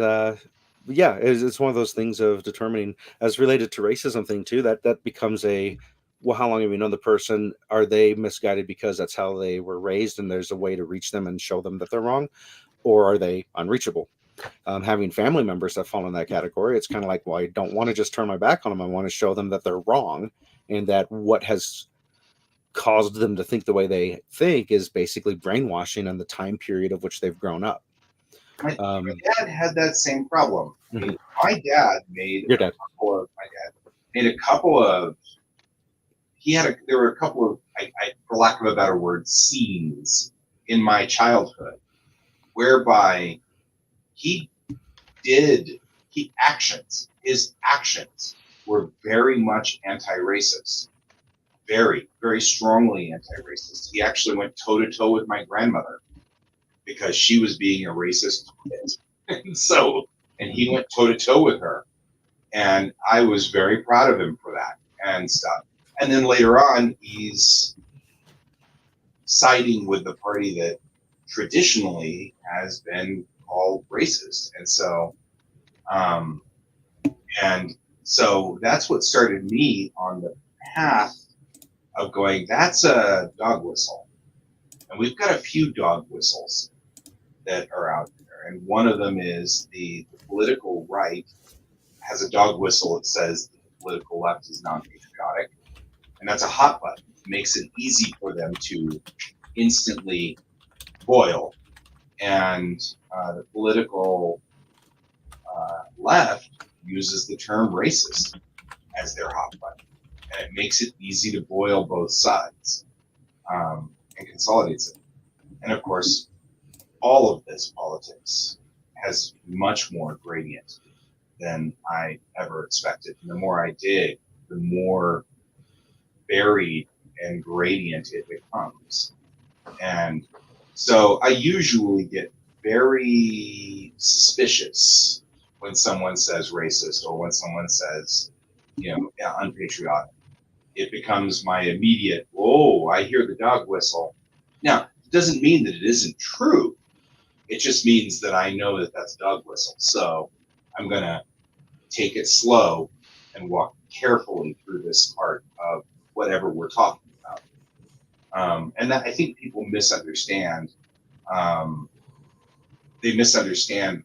yeah, it's one of those things of determining, as related to racism thing too, that becomes a, well, how long have you known the person? Are they misguided because that's how they were raised and there's a way to reach them and show them that they're wrong? Or are they unreachable? Having family members that fall in that category, it's kind of like, well, I don't want to just turn my back on them. I want to show them that they're wrong, and that what has caused them to think the way they think is basically brainwashing and the time period of which they've grown up. My dad had that same problem. Mm-hmm. My dad made a couple of there were a couple of, for lack of a better word, scenes in my childhood whereby his actions were very much anti-racist, very, very strongly anti-racist. He actually went toe-to-toe with my grandmother because she was being a racist kid. And he went toe-to-toe with her. And I was very proud of him for that and stuff. And then later on, he's siding with the party that traditionally has been called racist. And so, that's what started me on the path of going, that's a dog whistle. And we've got a few dog whistles that are out there. And one of them is the political right has a dog whistle that says the political left is non-patriotic. And that's a hot button. It makes it easy for them to instantly boil. And the political left uses the term racist as their hot button. And it makes it easy to boil both sides and consolidates it. And of course, all of this politics has much more gradient than I ever expected. And the more I dig, the more varied and gradient it becomes. And so I usually get very suspicious when someone says racist or when someone says, unpatriotic. It becomes my immediate, oh, I hear the dog whistle. Now, it doesn't mean that it isn't true. It just means that I know that that's a dog whistle. So I'm going to take it slow and walk carefully through this part of whatever we're talking about. And that I think people misunderstand. They misunderstand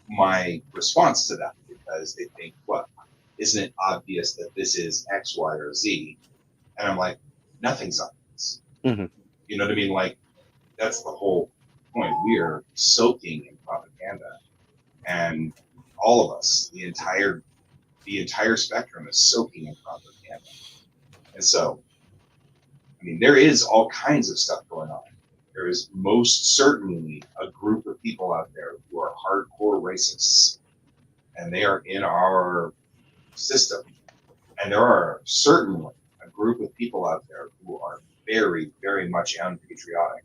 my response to that because they think, well, isn't it obvious that this is X, Y, or Z? And I'm like, nothing's obvious. Mm-hmm. You know what I mean? Like, that's the whole point. We are soaking in propaganda, and all of us, the entire spectrum is soaking in propaganda. And so I mean, there is all kinds of stuff going on. There is most certainly a group of people out there who are hardcore racists, and they are in our system. And there are certainly a group of people out there who are very, very much unpatriotic.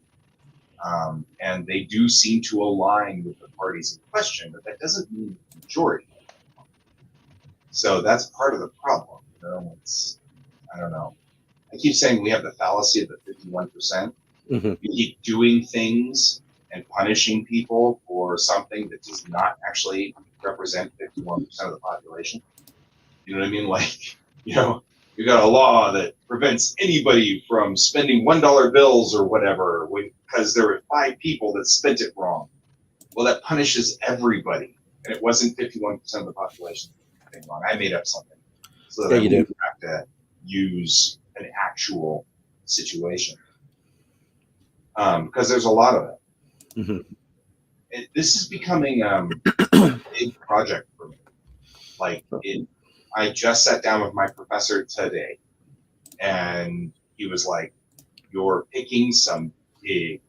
And they do seem to align with the parties in question, but that doesn't mean the majority. So that's part of the problem. You know, I don't know. I keep saying we have the fallacy of the 51%. Mm-hmm. You keep doing things and punishing people for something that does not actually represent 51% of the population. You know what I mean? Like, you know, you got a law that prevents anybody from spending $1 bills or whatever because there were 5 people that spent it wrong. Well, that punishes everybody, and it wasn't 51% of the population that did wrong. I made up something so that I wouldn't have to use an actual situation. Because there's a lot of it. Mm-hmm. This is becoming a big project for me. Like, I just sat down with my professor today, and he was like, "You're picking some big,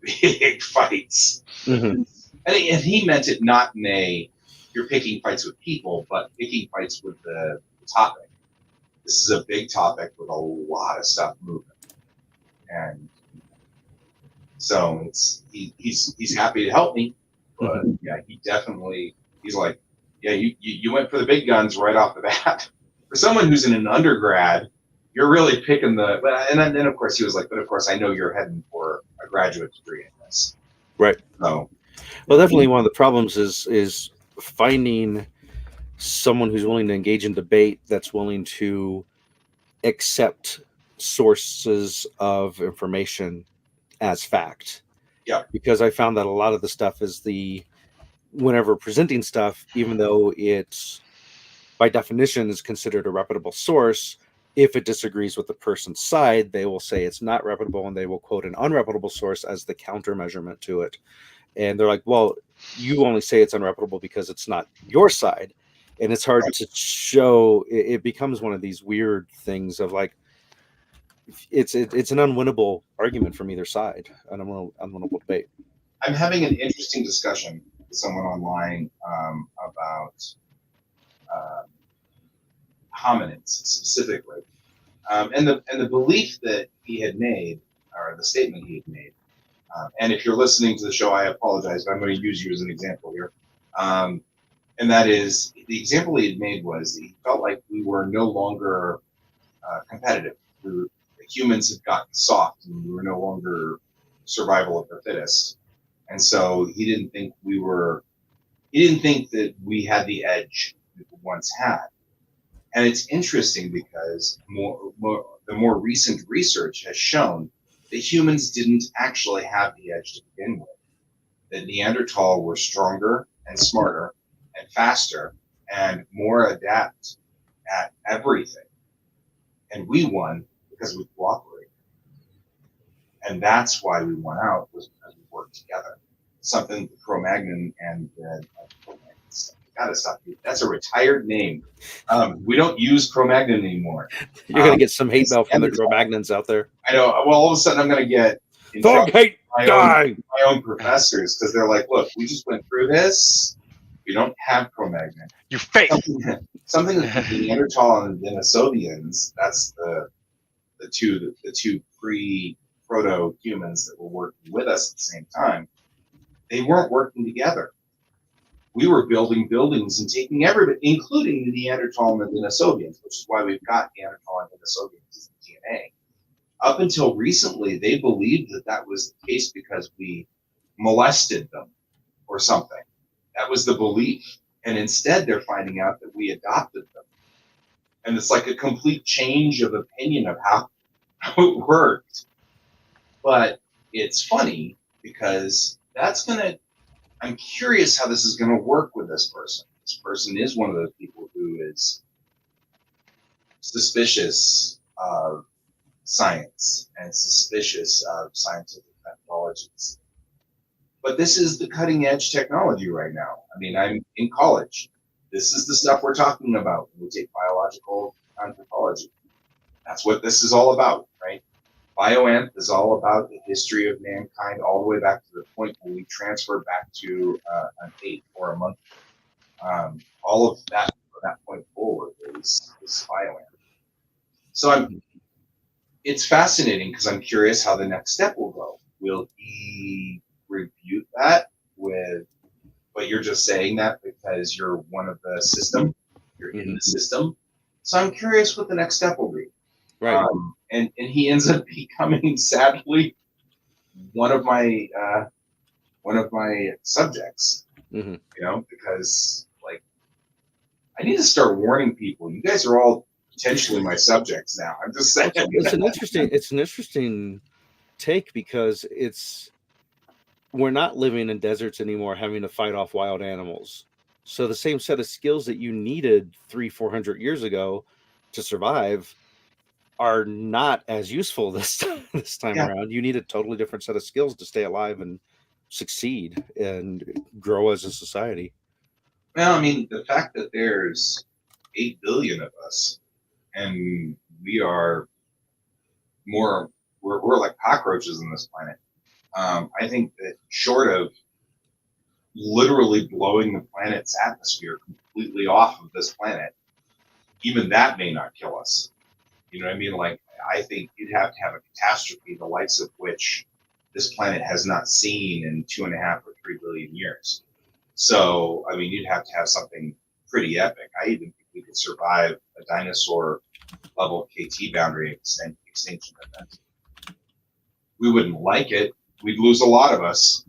big fights." Mm-hmm. And he meant it not in a, you're picking fights with people, but picking fights with the topic. This is a big topic with a lot of stuff moving. And so he's happy to help me, but yeah, he's like, yeah, you went for the big guns right off the bat. For someone who's in an undergrad, you're really picking and then of course he was like, but of course I know you're heading for a graduate degree in this. Right. So, well, definitely one of the problems is finding someone who's willing to engage in debate, that's willing to accept sources of information as fact. Yeah. Because I found that a lot of the stuff is whenever presenting stuff, even though it's by definition is considered a reputable source, if it disagrees with the person's side, they will say it's not reputable, and they will quote an unreputable source as the counter measurement to it. And they're like, well, you only say it's unreputable because it's not your side. And it's hard to show. It becomes one of these weird things of like, it's an unwinnable argument from either side, an unwinnable debate. I'm having an interesting discussion with someone online about hominids specifically, and the belief that he had made, or the statement he had made. And if you're listening to the show, I apologize, but I'm going to use you as an example here. And that is, the example he had made was that he felt like we were no longer competitive. The humans had gotten soft, and we were no longer survival of the fittest. And so he didn't think that we had the edge that we once had. And it's interesting because the more recent research has shown that humans didn't actually have the edge to begin with. That Neanderthal were stronger and smarter and faster and more adept at everything. And we won because we cooperated. And that's why we won out, was because we worked together. Something the Cro-Magnon and gotta stop you. That's a retired name. We don't use Cro-Magnon anymore. You're gonna get some hate mail from the Cro-Magnons out there. I know. Well, all of a sudden I'm gonna get in trouble with my own professors, because they're like, look, we just went through this. We don't have Cro-Magnon. You fake. Something like the Neanderthal and the Denisovians, that's the two pre-proto-humans that were working with us at the same time. They weren't working together. We were building buildings and taking everybody, including the Neanderthal and the Denisovians, which is why we've got Neanderthal and Denisovians in the DNA. Up until recently, they believed that that was the case because we molested them or something. That was the belief. And instead, they're finding out that we adopted them. And it's like a complete change of opinion of how it worked. But it's funny because I'm curious how this is going to work with this person. This person is one of those people who is suspicious of science and suspicious of scientific methodologies. But this is the cutting edge technology right now. I mean, I'm in college. This is the stuff we're talking about when we take biological anthropology. That's what this is all about, right? Bioanth is all about the history of mankind, all the way back to the point when we transfer back to an ape or a monkey. All of that from that point forward is Bioanth. So it's fascinating because I'm curious how the next step will go. Will he rebuke that with, but you're just saying that because you're one of the system, you're in the system. So I'm curious what the next step will be. Right. And he ends up becoming, sadly, one of my subjects. Mm-hmm. You know, because like I need to start warning people. You guys are all potentially my subjects now. I'm just saying. It's an interesting take because we're not living in deserts anymore, having to fight off wild animals. So the same set of skills that you needed 300-400 years ago to survive are not as useful this time around. You need a totally different set of skills to stay alive and succeed and grow as a society. Well, I mean, the fact that there's 8 billion of us, and we are we're like cockroaches on this planet. I think that short of literally blowing the planet's atmosphere completely off of this planet, even that may not kill us. You know what I mean? Like, I think you'd have to have a catastrophe the likes of which this planet has not seen in 2.5 or 3 billion years. So, I mean, you'd have to have something pretty epic. I even think we could survive a dinosaur level KT boundary extinction event. We wouldn't like it. We'd lose a lot of us.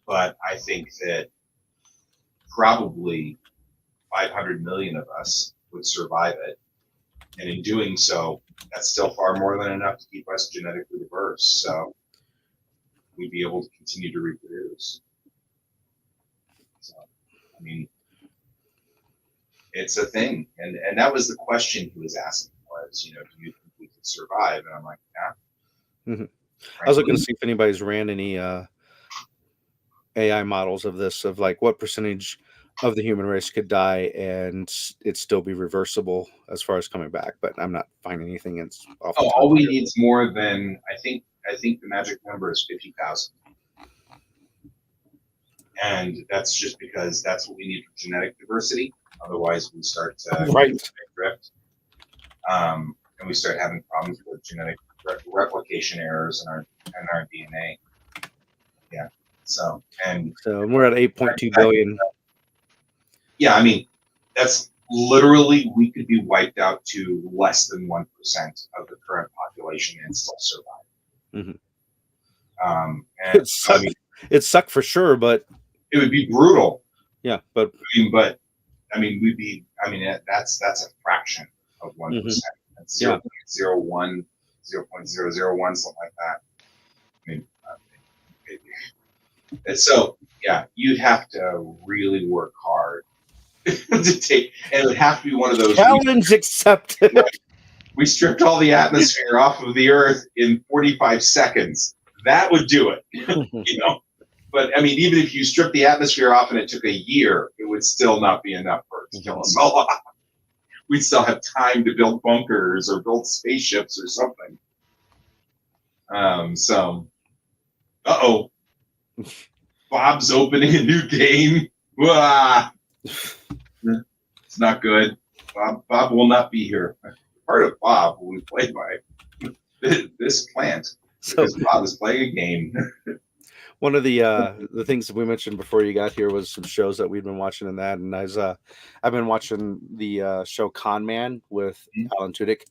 But I think that probably 500 million of us would survive it. And in doing so, that's still far more than enough to keep us genetically diverse. So we'd be able to continue to reproduce. So, I mean, it's a thing. And that was the question he was asking was, you know, do you think we could survive? And I'm like, yeah. Mm-hmm. I was looking to see if anybody's ran any AI models of this, of like what percentage of the human race could die and it still be reversible as far as coming back, but I'm not finding anything. It's off the top all we here. need is more than I think the magic number is 50,000. And that's just because that's what we need for genetic diversity. Otherwise, we start to drift, and we start having problems with genetic replication errors in our DNA. Yeah. So we're at 8.2 billion. Yeah, I mean, that's literally, we could be wiped out to less than 1% of the current population and still survive. Mm-hmm. And I mean, it sucked for sure, but it would be brutal. Yeah, but we'd be. I mean, that's a fraction of 1%. Mm-hmm. That's 0.01, 0.001, something like that. I mean, and so yeah, you'd have to really work hard to take, and it would have to be one of those challenge accepted. Right? We stripped all the atmosphere off of the Earth in 45 seconds. That would do it, you know. But I mean, even if you strip the atmosphere off and it took a year, it would still not be enough for it to kill us all off. We'd still have time to build bunkers or build spaceships or something. Bob's opening a new game. Wah! It's not good. Bob will not be here. Part of Bob will be played by this plant because Bob is playing a game. One of the things that we mentioned before you got here was some shows that we'd been watching in that, and I've been watching the show Con Man with Alan Tudyk,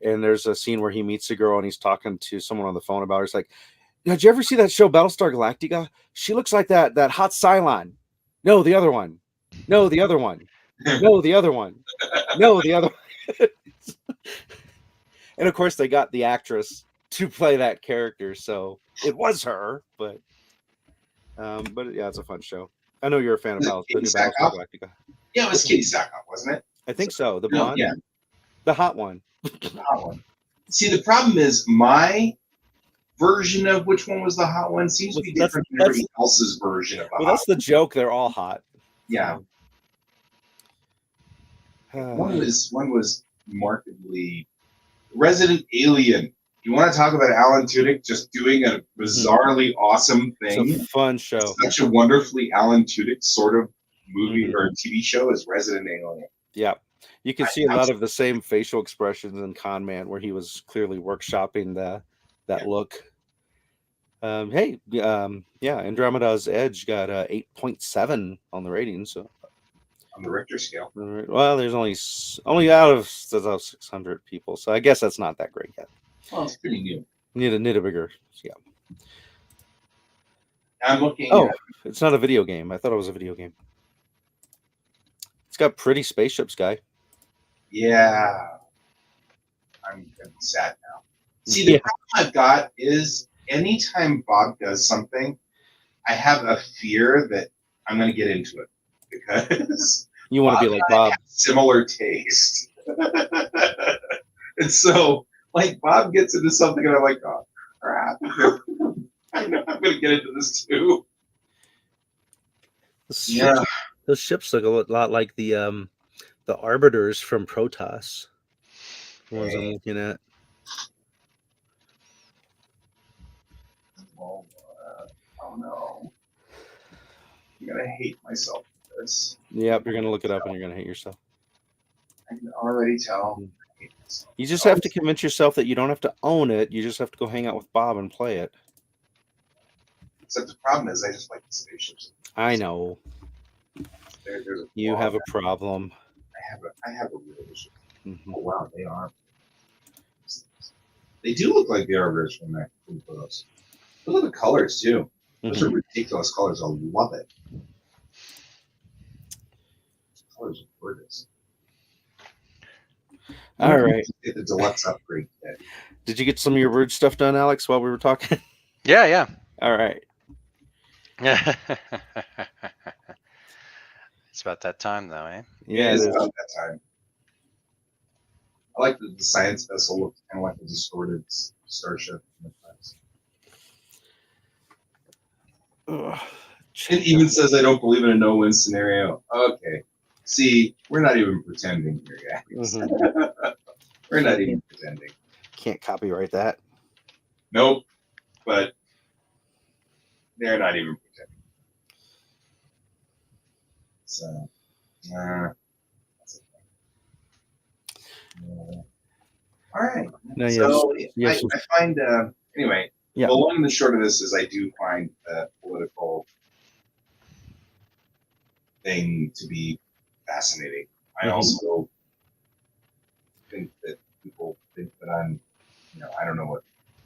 and there's a scene where he meets a girl and he's talking to someone on the phone about her. It's like, did you ever see that show Battlestar Galactica? She looks like that hot Cylon. No, the other one. No, the other one. No, the other one. No, the other one. And of course, they got the actress to play that character, so it was her. But yeah, it's a fun show. I know you're a fan of Battlestar Galactica. Yeah, it was Katie Sackhoff, wasn't it? I think so. The blonde, yeah, the hot one. The hot one. See, the problem is my version of which one was the hot one seems to be different than everybody else's version of the hot one. That's the joke. They're all hot. Yeah. One was markedly Resident Alien You want to talk about Alan Tudyk just doing a bizarrely awesome thing? It's a fun show. Such a wonderfully Alan Tudyk sort of movie or TV show as Resident Alien. Yeah. You can see a lot of the same facial expressions in Con Man, where he was clearly workshopping that look. Andromeda's Edge got 8.7 on the rating. So on the Richter scale. Well, there's only out of 600 people, so I guess that's not that great yet. Well, it's pretty new. Need a bigger, yeah. I'm looking. Oh, it's not a video game. I thought it was a video game. It's got pretty spaceships, guy. Yeah. I'm sad now. See, the problem I've got is anytime Bob does something, I have a fear that I'm going to get into it because you want to be like Bob. Similar taste. And so, like, Bob gets into something and I'm like, oh, crap. I know I'm going to get into this too. Those ships look a lot like the Arbiters from Protoss. The ones I'm looking at. Oh no. I'm going to hate myself for this. Yep, you're going to look it up and you're going to hate yourself. I can already tell. You just have to convince yourself that you don't have to own it. You just have to go hang out with Bob and play it. Except the problem is I just like the spaceships. I know. You have a problem. I have a real issue. Mm-hmm. Oh wow, they are. They do look like the Arbiters from that photos. Look at the colors too. Those are ridiculous colors. I love it. The colors are gorgeous. All right. Get the deluxe upgrade kit. Did you get some of your word stuff done, Alex, while we were talking? Yeah. All right. It's about that time, though, eh? Yeah, it's about that time. I like the science vessel looks kind of like a distorted starship. It even says I don't believe in a no-win scenario. Okay. See, we're not even pretending here, guys. We're not even pretending. Can't copyright that. Nope. But they're not even pretending. So, that's okay. All right. No, so yes. I find, anyway, the long and the short of this is I do find the political thing to be fascinating. I also think that people think that I'm, I don't know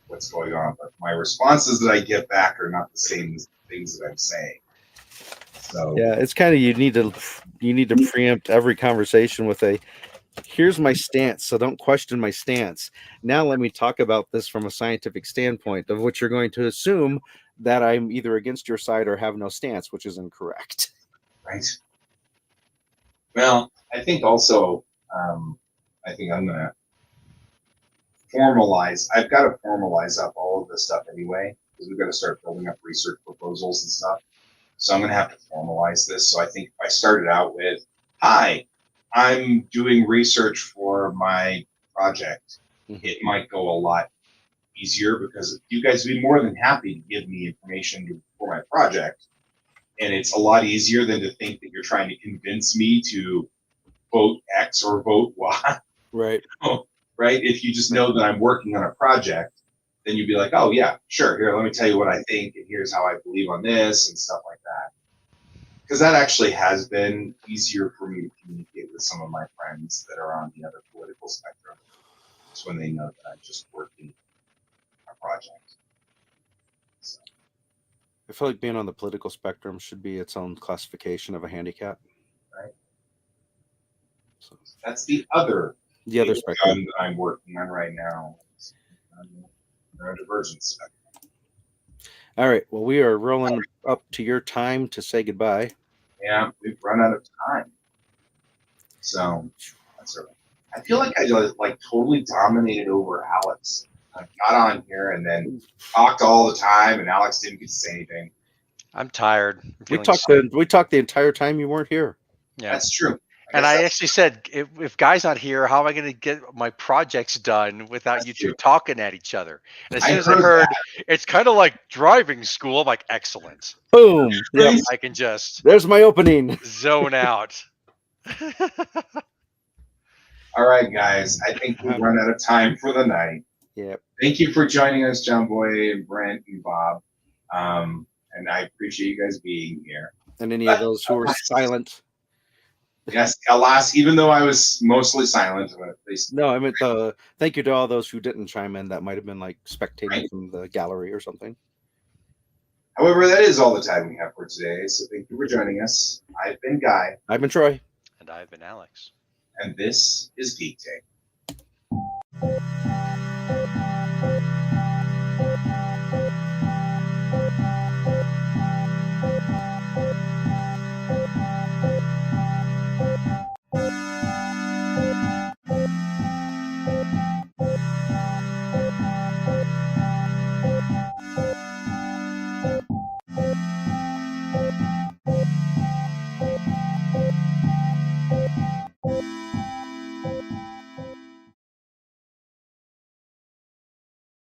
what's going on, but my responses that I get back are not the same as the things that I'm saying. So yeah, it's kind of you need to preempt every conversation with a here's my stance, so don't question my stance. Now let me talk about this from a scientific standpoint, of which you're going to assume that I'm either against your side or have no stance, which is incorrect. Right. Well, I think also, I think I'm going to formalize. I've got to formalize up all of this stuff anyway, because we've got to start building up research proposals and stuff. So I'm going to have to formalize this. So I think if I started out with, hi, I'm doing research for my project, it might go a lot easier because you guys would be more than happy to give me information for my project. And it's a lot easier than to think that you're trying to convince me to vote X or vote Y. Right. Right? If you just know that I'm working on a project, then you'd be like, oh, yeah, sure. Here, let me tell you what I think, and here's how I believe on this and stuff like that. Because that actually has been easier for me to communicate with some of my friends that are on the other political spectrum. It's when they know that I'm just working on a project. So. I feel like being on the political spectrum should be its own classification of a handicap. Right. So that's the other spectrum that I'm working on right now. Neurodivergent spectrum. All right. Well, we are rolling up to your time to say goodbye. Yeah, we've run out of time. So that's all right. I feel like I totally dominated over Alex. I got on here and then talked all the time, and Alex didn't get to say anything. I'm tired. We talked the entire time you weren't here. Yeah, that's true. And I actually said, if Guy's not here, how am I going to get my projects done without That's you two true. talking at each other? And as I soon as I heard heard, it's kind of like driving school, I'm like, excellent. Boom. Yep. I can just There's my opening. zone out. All right, guys. I think we've run out of time for the night. Yep. Thank you for joining us, John Boy and Brent and Bob. And I appreciate you guys being here. And any of those who were silent. Yes, alas, even though I was mostly silent, at least. No, I meant thank you to all those who didn't chime in. That might have been like spectating from the gallery or something. However, that is all the time we have for today. So thank you for joining us. I've been Guy. I've been Troy. And I've been Alex. And this is Geek Tank.